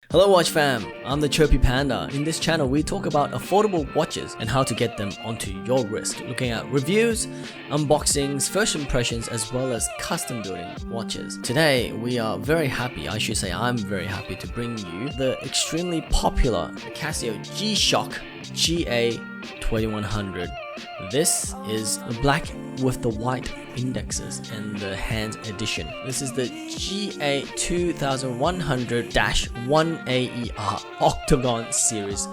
Hello watch fam, I'm the Chirpy Panda. In this channel we talk about affordable watches and how to get them onto your wrist, looking at reviews, unboxings, first impressions as well as custom building watches. Today we are very happy, I'm very happy to bring you the extremely popular Casio GShock GA-2100. This is the black with the white indexes and the hand edition. This is the GA-2100-1AER Octagon series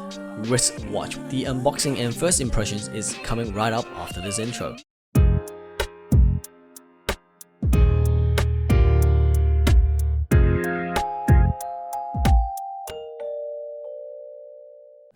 wristwatch. The unboxing and first impressions is coming right up after this intro.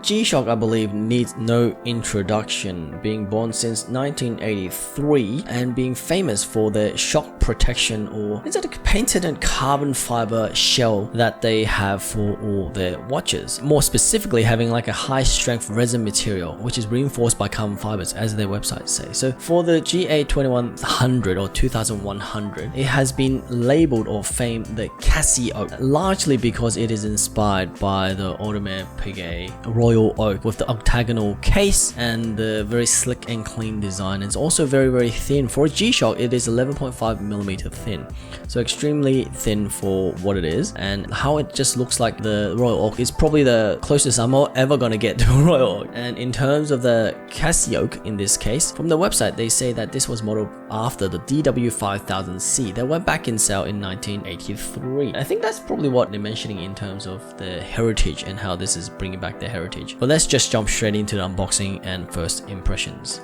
GShock, I believe, needs no introduction, being born since 1983 and being famous for their shock protection, or is it a painted and carbon fiber shell that they have for all their watches. More specifically, having like a high strength resin material which is reinforced by carbon fibers, as their website say. So for the GA-2100 or 2100, it has been labeled or famed the CasiOak, largely because it is inspired by the Audemars Piguet Royal Oak with the octagonal case and the very slick and clean design. It's also very thin. For a G-Shock, it is 11.5mm thin, so extremely thin for what it is, and how it just looks like the Royal Oak is probably the closest I'm ever gonna get to a Royal Oak. And in terms of the CasiOak, in this case, from the website they say that this was modeled after the DW5000C that went back in sale in 1983. I think that's probably what they're mentioning in terms of the heritage and how this is bringing back the heritage. But let's just jump straight into the unboxing and first impressions.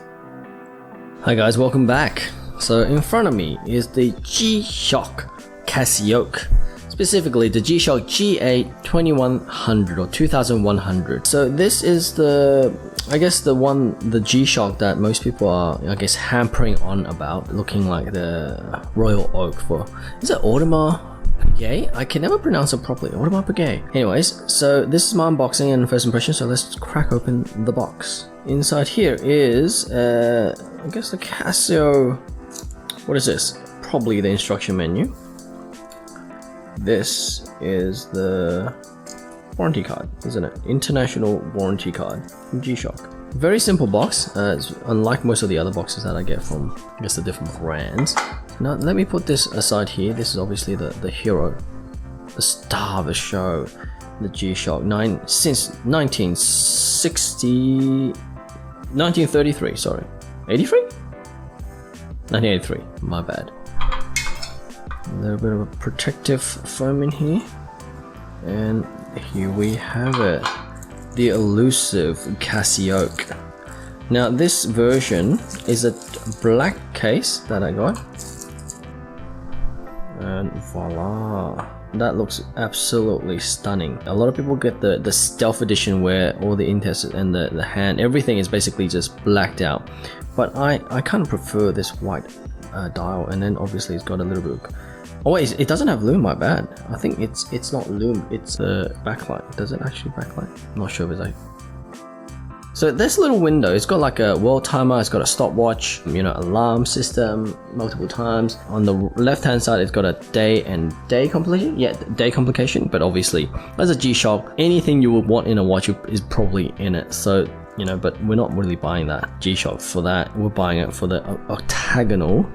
Hi guys, welcome back. So in front of me is the GShock CasiOak, specifically the GShock GA-2100 or 2100. So this is the G-Shock that most people are, hampering on about, looking like the Royal Oak for, is it Audemars Piguet? I can never pronounce it properly. Audemars Piguet. Anyways, so this is my unboxing and first impression, so let's crack open the box. Inside here is, the Casio, what is this? Probably the instruction menu. This is the warranty card, isn't it? International warranty card from G-Shock. Very simple box, it's unlike most of the other boxes that I get from, the different brands. Now let me put this aside here. This is obviously the hero, the star of the show, the G-Shock, since 1933, sorry. 83? 1983, my bad. A little bit of a protective foam in here. And here we have it. The elusive CasiOak. Now this version is a black case that I got. And voila, that looks absolutely stunning. A lot of people get the stealth edition where all the indexes and the hand, everything is basically just blacked out. But I kind of prefer this white dial, and then obviously it's got a little bit of, oh wait, it doesn't have lume, my bad. I think it's not lume, it's the backlight. Does it actually backlight? I'm not sure if it's like. So this little window, it's got like a world timer, it's got a stopwatch, alarm system multiple times. On the left hand side, it's got a day complication. Yeah, day complication, but obviously as a G-Shock, anything you would want in a watch is probably in it. So, but we're not really buying that G-Shock for that. We're buying it for the octagonal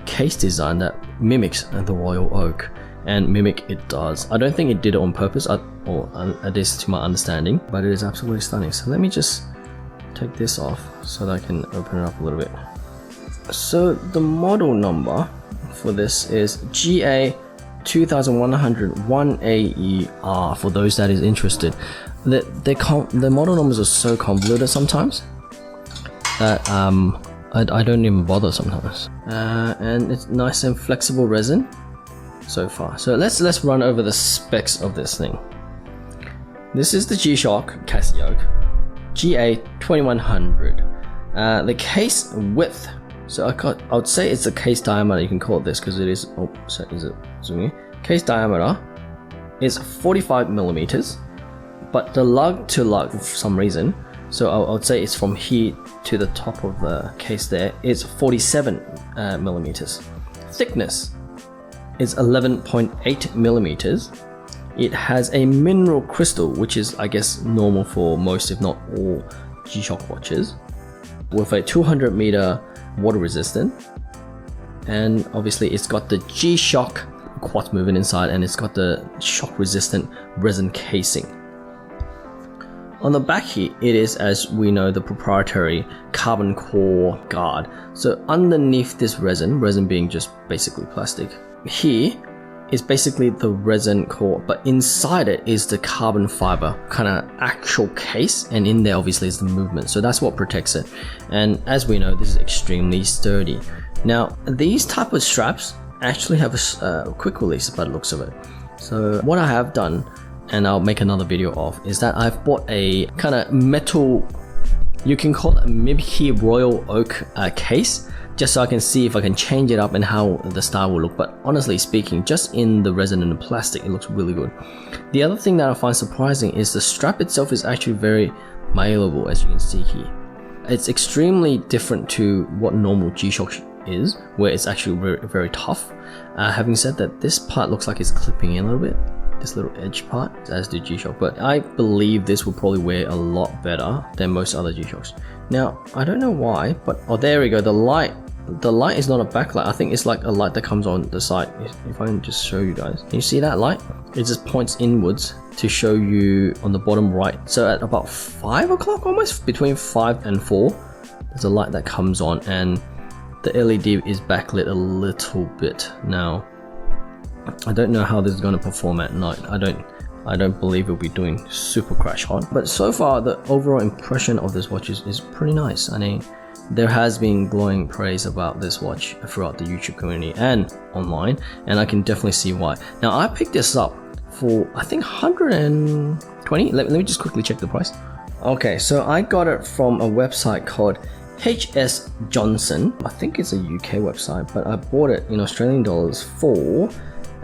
case design that mimics the Royal Oak. And mimic it does. I don't think it did it on purpose, or at least to my understanding, but it is absolutely stunning. So let me just take this off so that I can open it up a little bit. So the model number for this is GA-2100 1AER for those that is interested. The model numbers are so convoluted sometimes that I don't even bother sometimes. And it's nice and flexible resin so far. So let's run over the specs of this thing. This is the G-Shock CasiOak GA-2100. The case width, so I would say it's a case diameter, you can call it this because it is, oh, so is it zooming in? Case diameter is 45mm, but the lug to lug for some reason, so I would say it's from here to the top of the case there, is 47mm. Thickness is 11.8 millimeters, it has a mineral crystal, which is, I guess, normal for most, if not all, G-Shock watches, with a 200 meter water resistant. And obviously it's got the GShock quartz movement inside, and it's got the shock resistant resin casing. On the back here, it is, as we know, the proprietary carbon core guard. So underneath this resin being just basically plastic, here is basically the resin core, but inside it is the carbon fiber kind of actual case, and in there obviously is the movement. So that's what protects it. And as we know, this is extremely sturdy. Now, these type of straps actually have a quick release by the looks of it. So what I have done, and I'll make another video of, is that I've bought a kind of metal, you can call it a Mibiki Royal Oak case, just so I can see if I can change it up and how the style will look. But honestly speaking, just in the resin and the plastic, it looks really good. The other thing that I find surprising is the strap itself is actually very malleable, as you can see here. It's extremely different to what normal G-Shock is, where it's actually very, very tough. Having said that, this part looks like it's clipping in a little bit, this little edge part, as do G-Shock, but I believe this will probably wear a lot better than most other G-Shocks. Now, I don't know why, but oh, there we go. The light is not a backlight. I think it's like a light that comes on the side. If I can just show you guys, can you see that light? It just points inwards to show you on the bottom right. So at about 5 o'clock, almost between 5 and 4, there's a light that comes on, and the LED is backlit a little bit. Now, I don't know how this is going to perform at night. I don't believe it'll be doing super crash hot, but so far the overall impression of this watch is pretty nice. I mean, there has been glowing praise about this watch throughout the YouTube community and online, and I can definitely see why. Now, I picked this up for, I think, 120. Let me just quickly check the price. Okay, so I got it from a website called HS Johnson. I think it's a UK website, but I bought it in Australian dollars for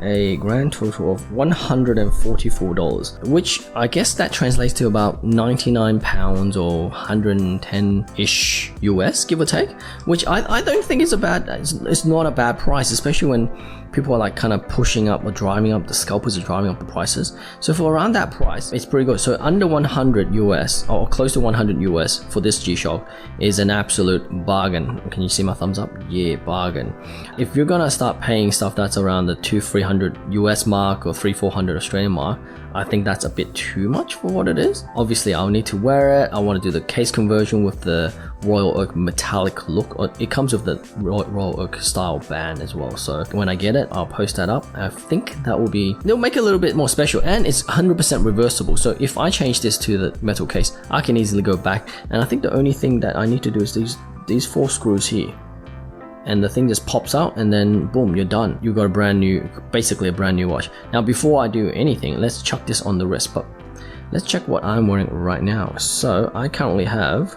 a grand total of $144, which I guess that translates to about £99 or 110-ish US, give or take, which I don't think is it's not a bad price, especially when people are like kind of pushing up or driving up, the scalpers are driving up the prices. So for around that price, it's pretty good. So under 100 US or close to 100 US for this G-Shock is an absolute bargain. Can you see my thumbs up? Yeah, bargain. If you're gonna start paying stuff that's around the 200-300 US mark or 300-400 Australian mark, I think that's a bit too much for what it is. Obviously, I'll need to wear it. I want to do the case conversion with the Royal Oak metallic look. It comes with the Royal Oak style band as well. So when I get it, I'll post that up. I think that will it'll make it a little bit more special, and it's 100% reversible. So if I change this to the metal case, I can easily go back. And I think the only thing that I need to do is these 4 screws here. And the thing just pops out, and then boom, you're done. You got basically a brand new watch. Now, before I do anything, let's chuck this on the wrist, but let's check what I'm wearing right now. So I currently have,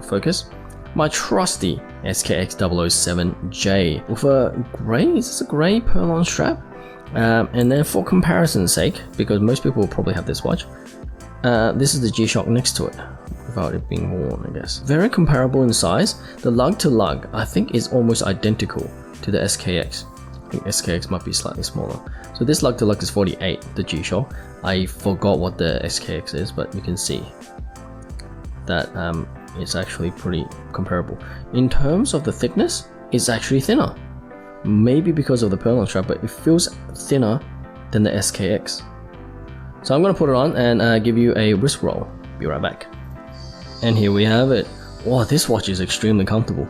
focus, my trusty SKX 007J with a grey, is this a grey pearl-on strap? And then for comparison's sake, because most people will probably have this watch, this is the G-Shock next to it, without it being worn, I guess. Very comparable in size. The lug to lug, I think, is almost identical to the SKX. I think SKX might be slightly smaller. So this lug to lug is 48, the G-Shock. I forgot what the SKX is, but you can see that it's actually pretty comparable. In terms of the thickness, it's actually thinner. Maybe because of the pearl-on strap, but it feels thinner than the SKX. So I'm going to put it on and give you a wrist roll. Be right back. And here we have it. Wow, this watch is extremely comfortable.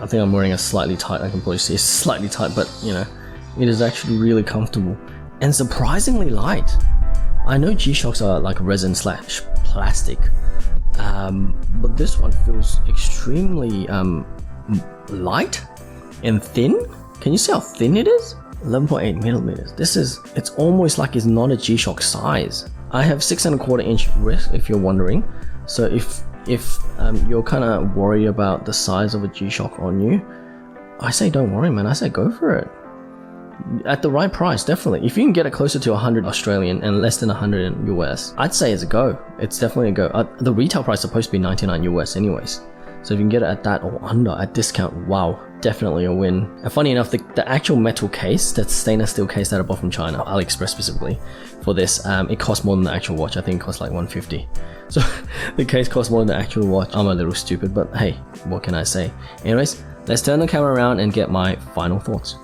I think I'm wearing a slightly tight, I can probably see it's slightly tight, but you know, it is actually really comfortable and surprisingly light. I know G-Shocks are like resin / plastic, but this one feels extremely light and thin. Can you see how thin it is? 11.8 millimeters. It's almost like it's not a G-Shock size. I have 6¼ inch wrist, if you're wondering. So if you're kind of worried about the size of a G-Shock on you, I say don't worry, man. I say go for it. At the right price, definitely. If you can get it closer to 100 Australian and less than 100 in US, I'd say it's a go. It's definitely a go. The retail price is supposed to be 99 US anyways. So if you can get it at that or under at discount, wow, definitely a win. And funny enough, the actual metal case, that stainless steel case that I bought from China, AliExpress specifically, for this, it cost more than the actual watch. I think it cost like 150. So the case cost more than the actual watch. I'm a little stupid, but hey, what can I say? Anyways, let's turn the camera around and get my final thoughts.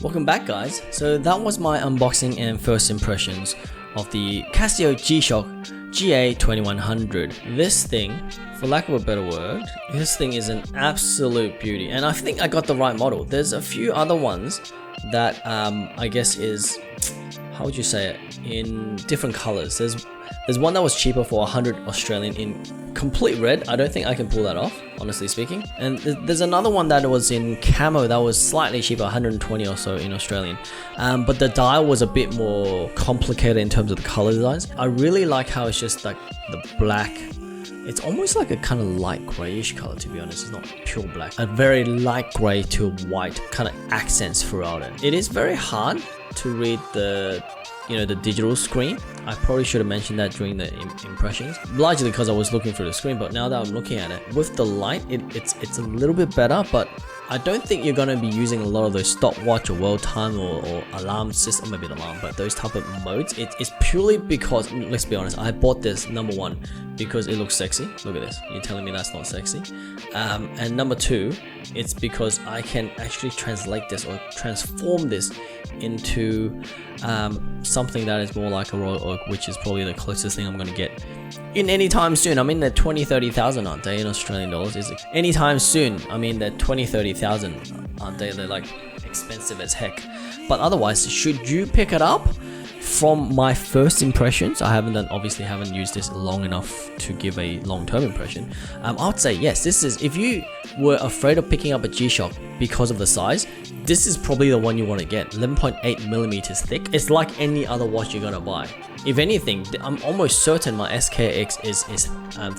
Welcome back, guys. So that was my unboxing and first impressions of the Casio GShock GA-2100. This thing, for lack of a better word, this thing is an absolute beauty, and I think I got the right model. There's a few other ones that I guess is, how would you say it, in different colors. There's one that was cheaper for 100 Australian in complete red. I don't think I can pull that off, honestly speaking. And there's another one that was in camo that was slightly cheaper, 120 or so in Australian. But the dial was a bit more complicated in terms of the color designs. I really like how it's just like the black. It's almost like a kind of light grayish color, to be honest. It's not pure black. A very light gray to white kind of accents throughout it. It is very hard to read the digital screen. I probably should have mentioned that during the impressions, largely because I was looking through the screen, but now that I'm looking at it with the light, it's a little bit better. But I don't think you're going to be using a lot of those stopwatch or world time or alarm system, maybe an alarm, but those type of modes. It's purely because, let's be honest, I bought this, number one, because it looks sexy. Look at this. You're telling me that's not sexy? And number two, it's because I can actually translate this or transform this into something that is more like a Royal Oak, which is probably the closest thing I'm going to get in any time soon. I mean, they're 20,000-30,000, aren't they, in Australian dollars? Is it anytime soon? I mean, they're 20,000-30,000, aren't they? They're like expensive as heck. But otherwise, should you pick it up? From my first impressions, I obviously haven't used this long enough to give a long-term impression. I would say yes, this is, if you were afraid of picking up a G-Shock because of the size, this is probably the one you want to get. 11.8 millimeters thick. It's like any other watch you're gonna buy. If anything, I'm almost certain my SKX is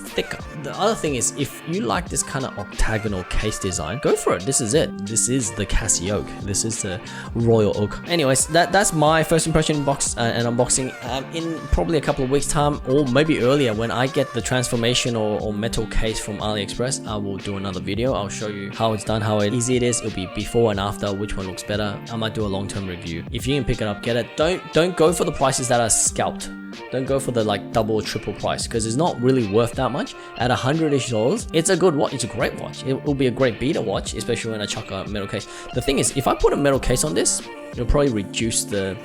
thicker. The other thing is, if you like this kind of octagonal case design, go for it. This is it. This is the CasiOak. This is the Royal Oak. Anyways, that's my first impression box and unboxing. In probably a couple of weeks time, or maybe earlier, when I get the transformation or metal case from AliExpress, I will do another video. I'll show you how it's done, how easy it is. It'll be before and after, which one looks better. I might do a long-term review. If you can pick it up, get it. Don't go for the prices that are scalped. Don't go for the like double or triple price, because it's not really worth that much. At $100-ish, it's a good watch. It's a great watch. It will be a great beta watch, especially when I chuck a metal case. The thing is, if I put a metal case on this, it'll probably reduce the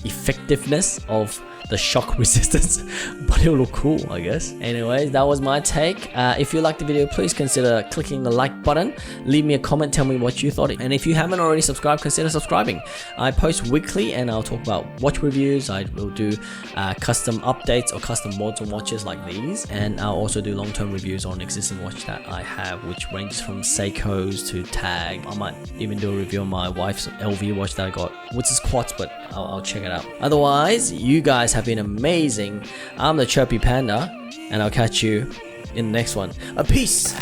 effectiveness of the shock resistance, but it'll look cool, I guess. Anyways, that was my take. If you liked the video, please consider clicking the like button. Leave me a comment, tell me what you thought. And if you haven't already subscribed, consider subscribing. I post weekly and I'll talk about watch reviews. I will do custom updates or custom mods on watches like these, and I'll also do long-term reviews on existing watch that I have, which ranges from Seiko's to Tag. I might even do a review on my wife's LV watch that I got, which is quartz, but I'll check it out. Otherwise, you guys have been amazing. I'm the Chirpy Panda, and I'll catch you in the next one. Peace!